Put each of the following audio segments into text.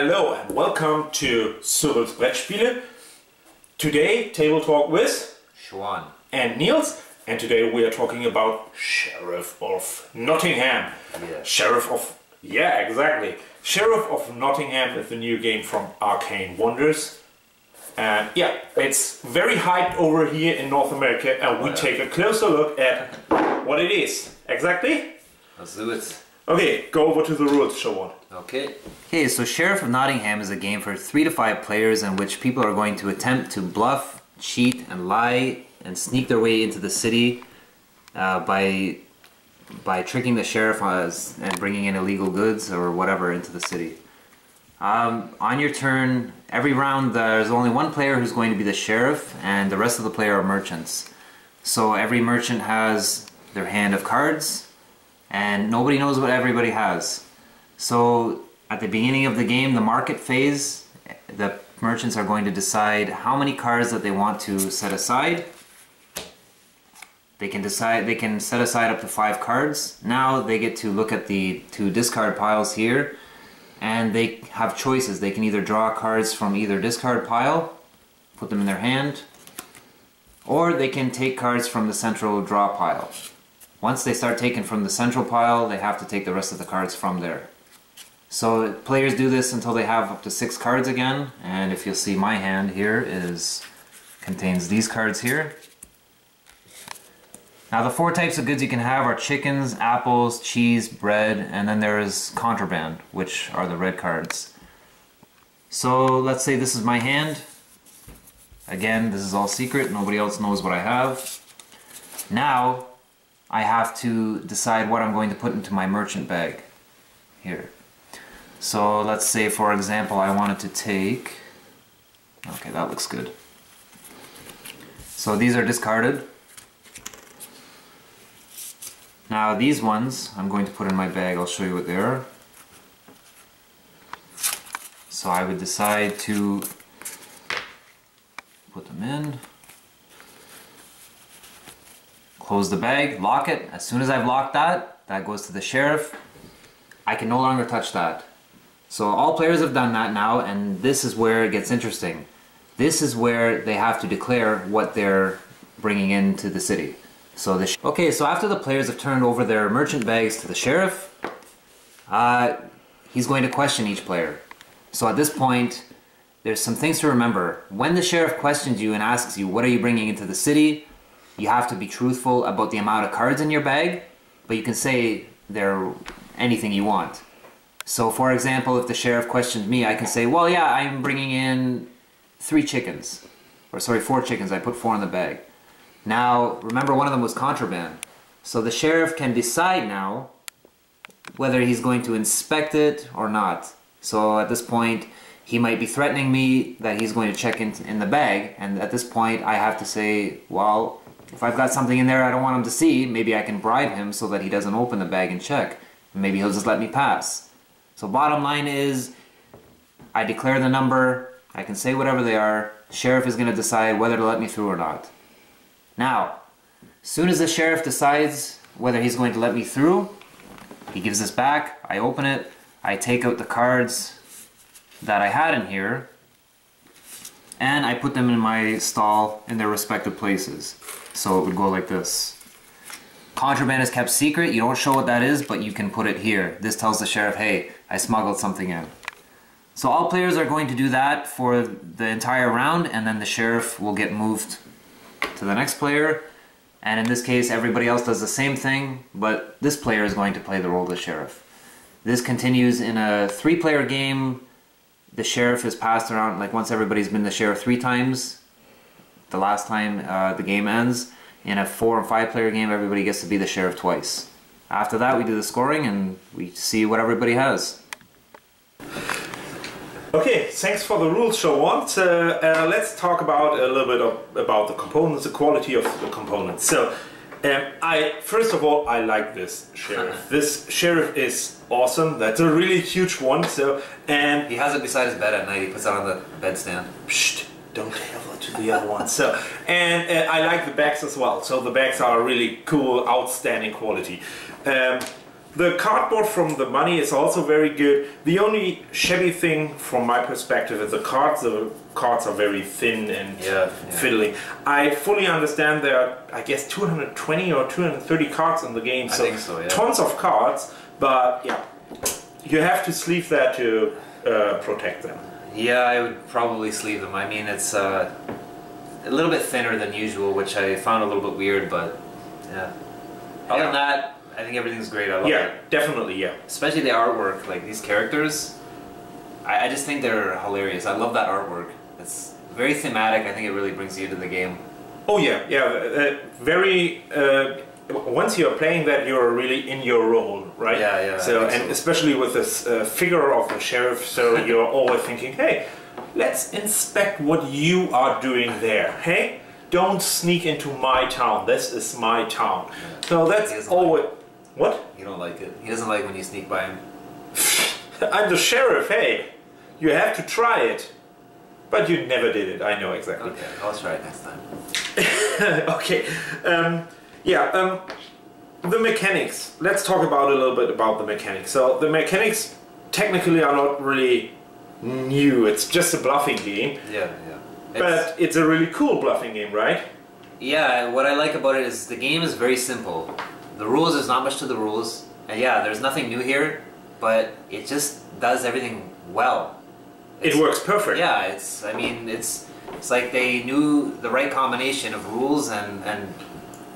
Hello and welcome to Cyrils Brettspiele. Today, table talk with Schwan and Nils, and today we are talking about Sheriff of Nottingham. Yeah. Exactly. Sheriff of Nottingham is the new game from Arcane Wonders. And yeah, it's very hyped over here in North America, and we take a closer look at what it is. Exactly? Let's do it. Okay, go over to the rules, Siobhan. Okay, so Sheriff of Nottingham is a game for 3 to 5 players in which people are going to attempt to bluff, cheat, and lie and sneak their way into the city by tricking the sheriff and bringing in illegal goods or whatever into the city. On your turn, every round there's only one player who's going to be the sheriff, and the rest of the player are merchants. So every merchant has their hand of cards, and nobody knows what everybody has. So at the beginning of the game, the market phase, the merchants are going to decide how many cards that they want to set aside. They can set aside up to 5 cards. Now they get to look at the 2 discard piles here, and they have choices. They can either draw cards from either discard pile, put them in their hand, or they can take cards from the central draw pile. Once they start taking from the central pile, they have to take the rest of the cards from there. So players do this until they have up to 6 cards again, and if you'll see, my hand here contains these cards here. Now the 4 types of goods you can have are chickens, apples, cheese, bread, and then there is contraband, which are the red cards. So let's say this is my hand. Again, this is all secret, nobody else knows what I have. Now I have to decide what I'm going to put into my merchant bag here. So let's say, for example, I wanted to take... Okay, that looks good. So these are discarded. Now these ones I'm going to put in my bag. I'll show you what they are. So I would decide to put them in. Close the bag, lock it. As soon as I've locked that, that goes to the sheriff. I can no longer touch that. So all players have done that now, and this is where it gets interesting. This is where they have to declare what they're bringing into the city. So okay, so after the players have turned over their merchant bags to the sheriff, he's going to question each player. So at this point, there's some things to remember. When the sheriff questions you and asks you, what are you bringing into the city? You have to be truthful about the amount of cards in your bag, but you can say they're anything you want. So for example, if the sheriff questioned me, I can say, well, yeah, I'm bringing in 3 chickens. Or sorry, 4 chickens, I put 4 in the bag. Now, remember, one of them was contraband. So the sheriff can decide now whether he's going to inspect it or not. So at this point, he might be threatening me that he's going to check in the bag, and at this point I have to say, well, if I've got something in there I don't want him to see, maybe I can bribe him so that he doesn't open the bag and check. Maybe he'll just let me pass. So bottom line is, I declare the number, I can say whatever they are, sheriff is going to decide whether to let me through or not. Now, as soon as the sheriff decides whether he's going to let me through, he gives this back, I open it, I take out the cards that I had in here, and I put them in my stall in their respective places. So it would go like this. Contraband is kept secret, you don't show what that is, but you can put it here. This tells the sheriff, hey, I smuggled something in. So all players are going to do that for the entire round, and then the sheriff will get moved to the next player. And in this case, everybody else does the same thing, but this player is going to play the role of the sheriff. This continues in a 3-player game. The sheriff is passed around, like once everybody's been the sheriff 3 times, the last time the game ends. In a 4- or 5-player game, everybody gets to be the sheriff twice. After that, we do the scoring and we see what everybody has. Okay, thanks for the rules, Siobhan. Let's talk about a little bit about the components, the quality of the components. So, first of all, I like this sheriff. This sheriff is awesome. That's a really huge one. And he has it beside his bed at night. He puts it on the bedstand. Psst, don't tell it to the other one. And I like the bags as well. So the bags are really cool, outstanding quality. The cardboard from the money is also very good. The only shabby thing from my perspective is the cards. The cards are very thin and fiddly. I fully understand there are, I guess, 220 or 230 cards in the game. I think so, yeah. Tons of cards, but yeah, you have to sleeve that to protect them. Yeah, I would probably sleeve them. I mean, it's a little bit thinner than usual, which I found a little bit weird, but yeah. Other than that, I think everything's great. I love it. Yeah, definitely, yeah. Especially the artwork, like these characters. I just think they're hilarious. I love that artwork. It's very thematic. I think it really brings you into the game. Oh yeah, yeah. Very. Once you're playing that, you're really in your role, right? Yeah, yeah. So especially with this figure of the sheriff, so you're always thinking, hey, let's inspect what you are doing there. Hey, don't sneak into my town. This is my town. Yeah. So that's always. What? You don't like it. He doesn't like when you sneak by him. I'm the sheriff, hey! You have to try it. But you never did it, I know exactly. Okay, I'll try it next time. Okay. The mechanics. Let's talk about a little bit about the mechanics. So the mechanics technically are not really new. It's just a bluffing game. Yeah, yeah. But it's a really cool bluffing game, right? Yeah, what I like about it is the game is very simple. The rules, there's not much to the rules. And yeah, there's nothing new here, but it just does everything well. It works perfect. Yeah, I mean, it's like they knew the right combination of rules and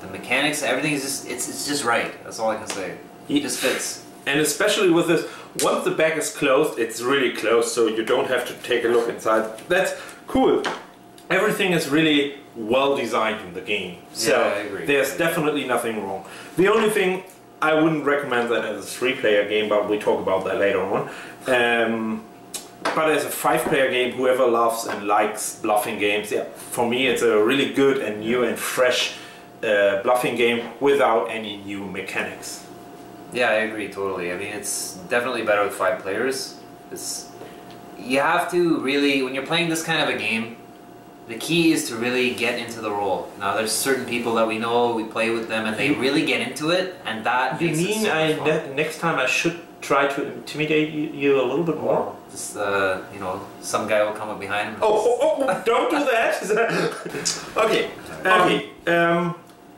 the mechanics. Everything is just, it's just right. That's all I can say. It just fits. And especially with this, once the bag is closed, it's really closed, so you don't have to take a look inside. That's cool. Everything is really well designed in the game. So yeah, I agree. There's definitely nothing wrong. The only thing, I wouldn't recommend that as a 3-player game, but we talk about that later on. But as a 5-player game, whoever loves and likes bluffing games, yeah, for me it's a really good and new and fresh bluffing game without any new mechanics. Yeah, I agree totally. I mean, it's definitely better with 5 players. You have to really, when you're playing this kind of a game, the key is to really get into the role. Now, there's certain people that we know, we play with them, and they really get into it, and that You makes it mean so much fun. next time I should try to intimidate you a little bit more? Just, you know, some guy will come up behind him. Oh, don't do that! Okay,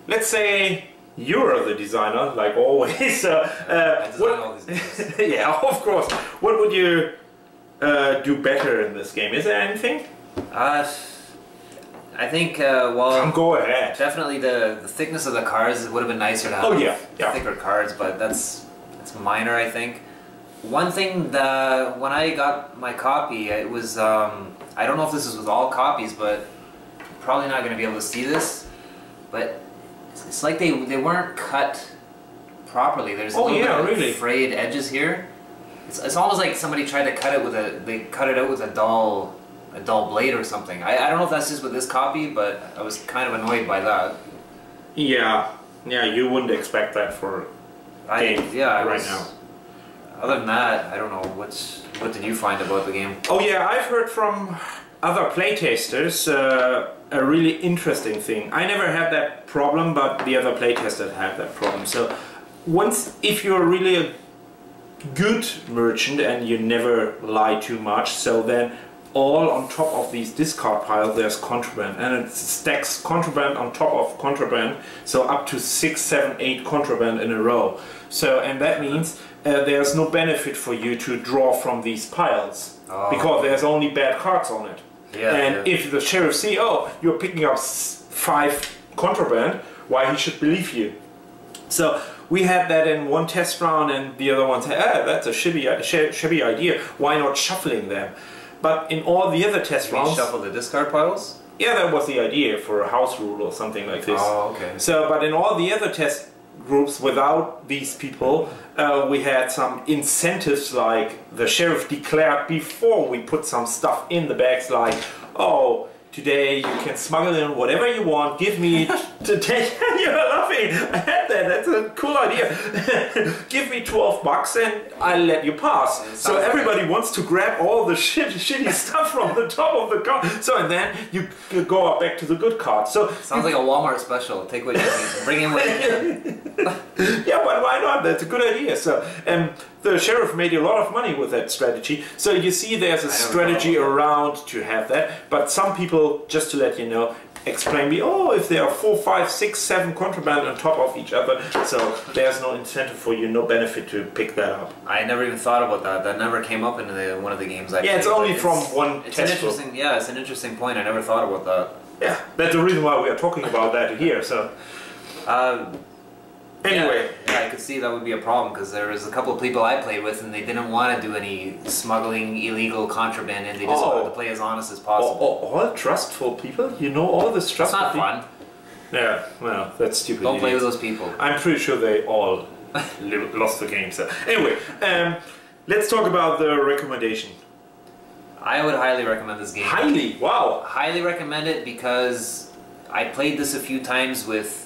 let's say you're the designer, like always. I design all these games. Yeah, of course. What would you do better in this game? Is there anything? I think, well, go ahead. definitely the thickness of the cards, it would have been nicer to have thicker cards, but that's minor, I think. One thing that when I got my copy, it was, I don't know if this is with all copies, but probably not going to be able to see this, but it's like they weren't cut properly. There's a little bit of frayed edges here. It's almost like somebody tried to cut it they cut it out with a dull blade or something. I don't know if that's just with this copy, but I was kind of annoyed by that. Yeah, you wouldn't expect that for a game right now. Other than that, I don't know. What did you find about the game? Oh yeah, I've heard from other playtesters a really interesting thing. I never had that problem, but the other playtesters had that problem. So if you're really a good merchant and you never lie too much, so then all on top of these discard piles there's contraband, and it stacks contraband on top of contraband, so up to 6, 7, 8 contraband in a row. So, and that means there's no benefit for you to draw from these piles, because there's only bad cards on it. If the sheriff see, oh, you're picking up 5 contraband, why he should believe you? So we had that in one test round, and the other one said, that's a shabby idea, why not shuffling them? But in all the other test rounds... shuffle the discard piles? Yeah, that was the idea for a house rule or something like this. Oh, okay. So, but in all the other test groups without these people, we had some incentives, like the sheriff declared before we put some stuff in the bags, like, oh, today you can smuggle in whatever you want, give me to take... You're laughing! I had that, that's a cool idea. Give me 12 bucks and I'll let you pass. So everybody wants to grab all the shitty stuff from the top of the card. So and then you go up back to the good card. So sounds like a Walmart special. Take what you need, bring in what you can. Yeah, but why not? That's a good idea. So the sheriff made a lot of money with that strategy. So you see there's a strategy around to have that. But some people, just to let you know, explain me, oh, if there are 4, 5, 6, 7 contraband on top of each other, so there's no incentive for you, no benefit to pick that up. I never even thought about that. That never came up in one of the games I played. Yeah, it's only from one test book. Yeah, it's an interesting point. I never thought about that. Yeah, that's the reason why we are talking about that here. So anyway, yeah, I could see that would be a problem because there was a couple of people I played with and they didn't want to do any smuggling, illegal contraband, and they just wanted to play as honest as possible. All trustful people, you know, all this trustful people. It's not fun. Yeah, well, that's stupid. Don't play with those people. I'm pretty sure they all lost the game. So anyway, let's talk about the recommendation. I would highly recommend this game. Highly? Wow. Highly recommend it because I played this a few times with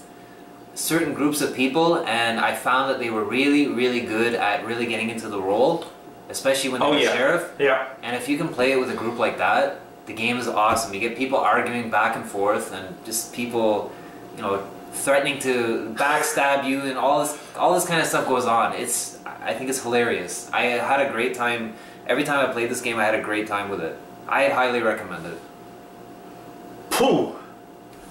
certain groups of people and I found that they were really, really good at really getting into the role, especially when they were sheriff. Yeah. And if you can play it with a group like that, the game is awesome. You get people arguing back and forth and just people, you know, threatening to backstab you and all this kind of stuff goes on. I think it's hilarious. I had a great time. Every time I played this game, I had a great time with it. I highly recommend it. Pooh!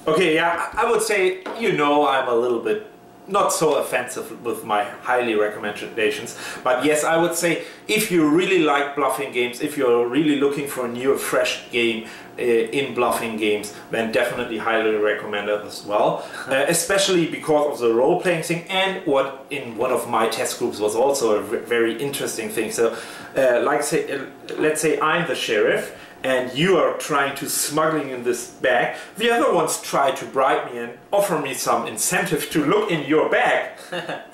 Okay, yeah, I would say, you know, I'm a little bit not so offensive with my highly recommendations, but yes, I would say if you really like bluffing games, if you're really looking for a new, fresh game in bluffing games, then definitely highly recommend it as well, especially because of the role-playing thing and what in one of my test groups was also a very interesting thing. So, let's say I'm the sheriff, and you are trying to smuggling in this bag, the other ones try to bribe me and offer me some incentive to look in your bag,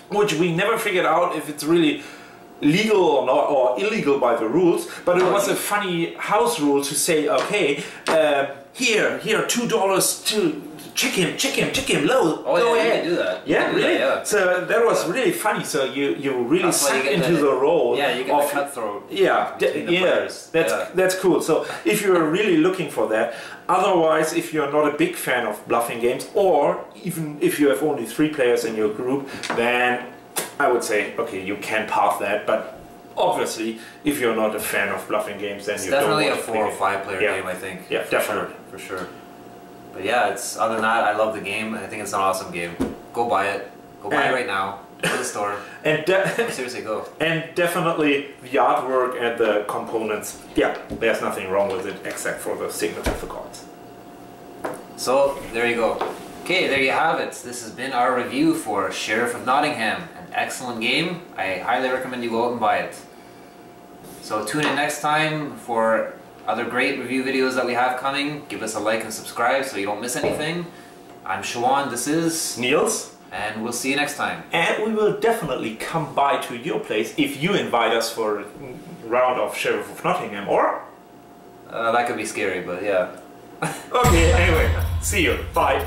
which we never figured out if it's really legal or not, or illegal by the rules, but it was a funny house rule to say, okay, here, $2 to check him, low. Oh, go yeah, ahead. You can do that. Yeah, really? That, yeah. So that was really funny. So you really suck into the role. Yeah, you get the cutthroat. Yeah, that's cool. So if you're really looking for that, otherwise, if you're not a big fan of bluffing games, or even if you have only 3 players in your group, then I would say, okay, you can pass that. But obviously, if you're not a fan of bluffing games, then it's you don't want to definitely a 4 or 5 player game, I think. Yeah, definitely. For sure. But yeah, other than that, I love the game. I think it's an awesome game. Go buy it. Go buy it right now. Go to the store. And seriously, go. And definitely the artwork and the components. Yeah, there's nothing wrong with it except for the signature of the cards. So there you go. Okay, there you have it. This has been our review for Sheriff of Nottingham. An excellent game. I highly recommend you go out and buy it. So tune in next time for other great review videos that we have coming. Give us a like and subscribe so you don't miss anything. I'm Shawan, this is Nils, and we'll see you next time. And we will definitely come by to your place if you invite us for a round of Sheriff of Nottingham, or? That could be scary, but yeah. Okay, anyway, see you. Bye.